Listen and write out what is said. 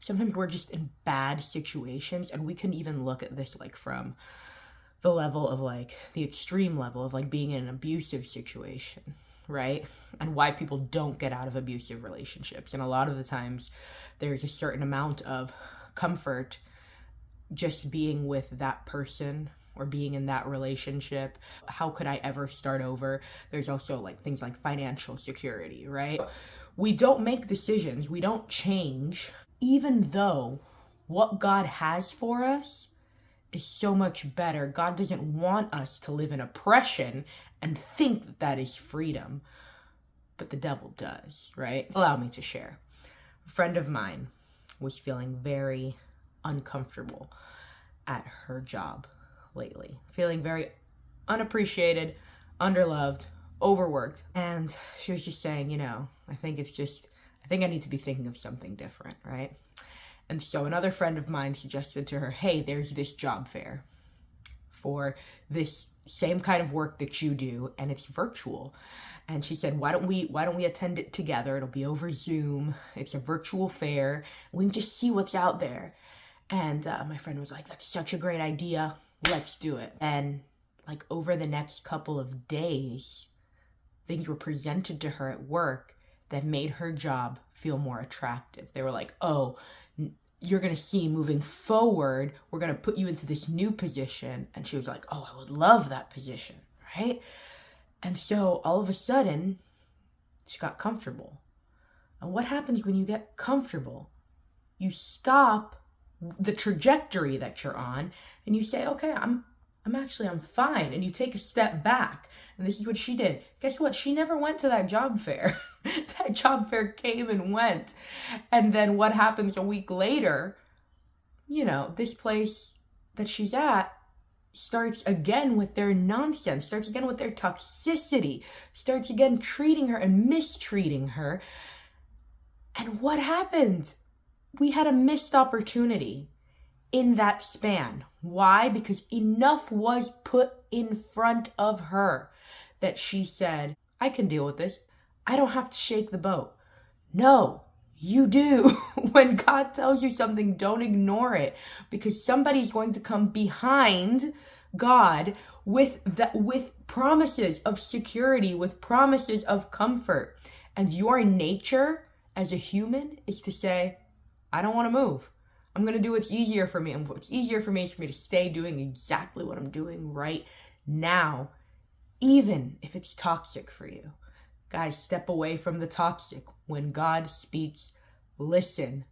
sometimes we're just in bad situations, and we can even look at this like from the level of like the extreme level of like being in an abusive situation, right? And why people don't get out of abusive relationships. And a lot of the times there's a certain amount of comfort just being with that person or being in that relationship. How could I ever start over? There's also like things like financial security, right? We don't make decisions, we don't change, even though what God has for us is so much better. God doesn't want us to live in oppression and think that that is freedom, but the devil does, right? Allow me to share. A friend of mine was feeling very uncomfortable at her job lately, feeling very unappreciated, underloved, overworked. And she was just saying, I think I need to be thinking of something different, right? And so another friend of mine suggested to her, hey, there's this job fair for this same kind of work that you do, and it's virtual. And she said, why don't we attend it together? It'll be over Zoom. It's a virtual fair. We can just see what's out there. And my friend was like, that's such a great idea. Let's do it. And like over the next couple of days, things were presented to her at work that made her job feel more attractive. They were like, oh, you're going to see moving forward, we're going to put you into this new position. And she was like, oh, I would love that position, right? And so all of a sudden, she got comfortable. And what happens when you get comfortable? You stop the trajectory that you're on and you say, okay, I'm fine. And you take a step back. And this is what she did. Guess what? She never went to that job fair. That job fair came and went. And then what happens a week later, this place that she's at starts again with their nonsense, starts again with their toxicity, starts again treating her and mistreating her. And what happened? We had a missed opportunity in that span. Why? Because enough was put in front of her that she said, I can deal with this. I don't have to shake the boat. No, you do. When God tells you something, don't ignore it, because somebody's going to come behind God with promises of security, with promises of comfort. And your nature as a human is to say, I don't want to move. I'm going to do what's easier for me. And what's easier for me is for me to stay doing exactly what I'm doing right now, even if it's toxic for you. Guys, step away from the toxic. When God speaks, listen.